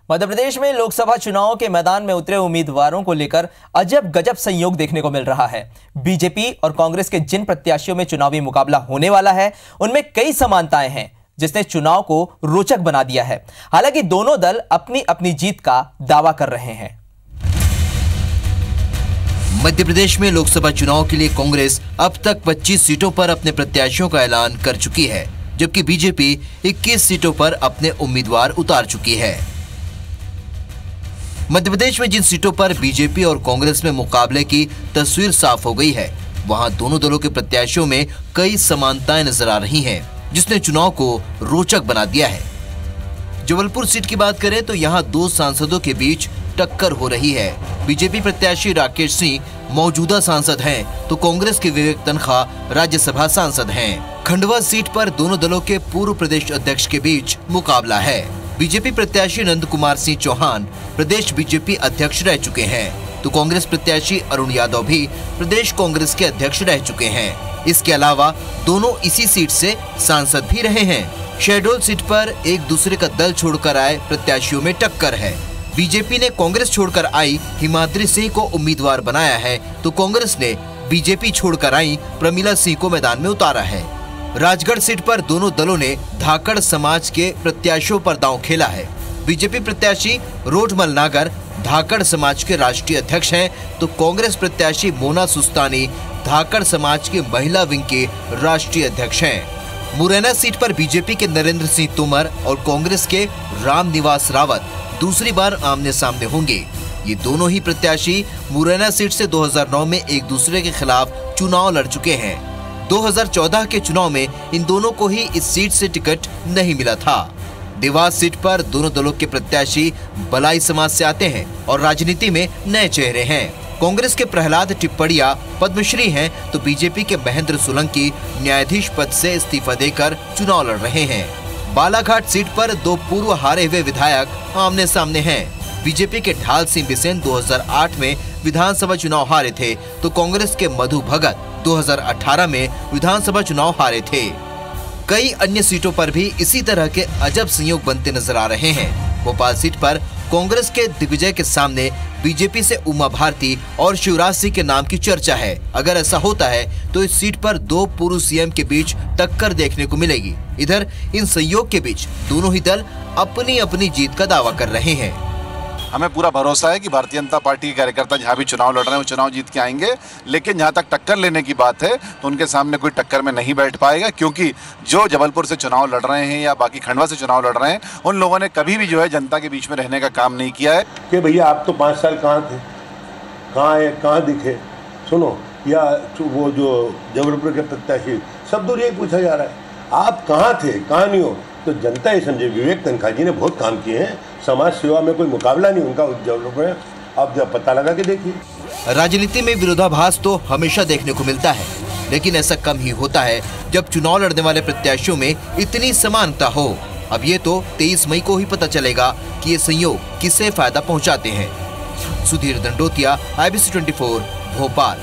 मध्य प्रदेश में लोकसभा चुनाव के मैदान में उतरे उम्मीदवारों को लेकर अजब गजब संयोग देखने को मिल रहा है। बीजेपी और कांग्रेस के जिन प्रत्याशियों में चुनावी मुकाबला होने वाला है, उनमें कई समानताएं हैं, जिसने चुनाव को रोचक बना दिया है। हालांकि दोनों दल अपनी अपनी जीत का दावा कर रहे हैं। मध्य प्रदेश में लोकसभा चुनाव के लिए कांग्रेस अब तक 25 सीटों पर अपने प्रत्याशियों का ऐलान कर चुकी है, जबकि बीजेपी 21 सीटों पर अपने उम्मीदवार उतार चुकी है। मध्य प्रदेश में जिन सीटों पर बीजेपी और कांग्रेस में मुकाबले की तस्वीर साफ हो गई है, वहां दोनों दलों के प्रत्याशियों में कई समानताएं नजर आ रही हैं, जिसने चुनाव को रोचक बना दिया है। जबलपुर सीट की बात करें तो यहां दो सांसदों के बीच टक्कर हो रही है। बीजेपी प्रत्याशी राकेश सिंह मौजूदा सांसद हैं, तो कांग्रेस के विवेक तन्खा राज्यसभा सांसद हैं। खंडवा सीट पर दोनों दलों के पूर्व प्रदेश अध्यक्ष के बीच मुकाबला है। बीजेपी प्रत्याशी नंद कुमार सिंह चौहान प्रदेश बीजेपी अध्यक्ष रह चुके हैं, तो कांग्रेस प्रत्याशी अरुण यादव भी प्रदेश कांग्रेस के अध्यक्ष रह चुके हैं। इसके अलावा दोनों इसी सीट से सांसद भी रहे हैं। शहडोल सीट पर एक दूसरे का दल छोड़कर आए प्रत्याशियों में टक्कर है। बीजेपी ने कांग्रेस छोड़कर आई हिमाद्री सिंह को उम्मीदवार बनाया है, तो कांग्रेस ने बीजेपी छोड़कर आई प्रमिला सिंह को मैदान में उतारा है। राजगढ़ सीट पर दोनों दलों ने धाकड़ समाज के प्रत्याशियों पर दांव खेला है। बीजेपी प्रत्याशी रोडमल नागर धाकड़ समाज के राष्ट्रीय अध्यक्ष हैं, तो कांग्रेस प्रत्याशी मोना सुस्तानी धाकड़ समाज के महिला विंग के राष्ट्रीय अध्यक्ष हैं। मुरैना सीट पर बीजेपी के नरेंद्र सिंह तोमर और कांग्रेस के रामनिवास रावत दूसरी बार आमने सामने होंगे। ये दोनों ही प्रत्याशी मुरैना सीट से 2009 में एक दूसरे के खिलाफ चुनाव लड़ चुके हैं। 2014 के चुनाव में इन दोनों को ही इस सीट से टिकट नहीं मिला था। देवास सीट पर दोनों दलों के प्रत्याशी बलाई समाज से आते हैं और राजनीति में नए चेहरे हैं। कांग्रेस के प्रहलाद टिप्पड़िया पद्मश्री हैं, तो बीजेपी के महेंद्र सोलंकी न्यायाधीश पद से इस्तीफा देकर चुनाव लड़ रहे हैं। बालाघाट सीट पर दो पूर्व हारे हुए विधायक आमने सामने हैं। बीजेपी के ढाल सिंह बिसेन 2008 में विधानसभा चुनाव हारे थे, तो कांग्रेस के मधु भगत 2018 में विधानसभा चुनाव हारे थे। कई अन्य सीटों पर भी इसी तरह के अजब संयोग बनते नजर आ रहे हैं। भोपाल सीट पर कांग्रेस के दिग्विजय के सामने बीजेपी से उमा भारती और शिवराज सिंह के नाम की चर्चा है। अगर ऐसा होता है तो इस सीट पर दो पूर्व सीएम के बीच टक्कर देखने को मिलेगी। इधर इन संयोग के बीच दोनों ही दल अपनी अपनी जीत का दावा कर रहे हैं। हमें पूरा भरोसा है कि भारतीय जनता पार्टी के कार्यकर्ता जहाँ भी चुनाव लड़ रहे हैं वो चुनाव जीत के आएंगे, लेकिन जहाँ तक टक्कर लेने की बात है तो उनके सामने कोई टक्कर में नहीं बैठ पाएगा, क्योंकि जो जबलपुर से चुनाव लड़ रहे हैं या बाकी खंडवा से चुनाव लड़ रहे हैं, उन लोगों ने कभी भी जो है जनता के बीच में रहने का काम नहीं किया है। कि भैया आप तो 5 साल कहाँ थे, कहाँ दिखे, सुनो, या वो जो जबलपुर के प्रत्याशी सब दूर यही पूछा जा रहा है, आप कहाँ थे, कहाँ नहीं हो। तो जनता ये समझे विवेक तन्खा जी ने बहुत काम किए हैं, समाज सेवा में कोई मुकाबला नहीं उनका जबलपुर में, आप जब पता लगा के देखिए। राजनीति में विरोधाभास तो हमेशा देखने को मिलता है, लेकिन ऐसा कम ही होता है जब चुनाव लड़ने वाले प्रत्याशियों में इतनी समानता हो। अब ये तो 23 मई को ही पता चलेगा कि ये संयोग किसे फायदा पहुंचाते हैं। सुधीर दंडोतिया, IBC 24, भोपाल।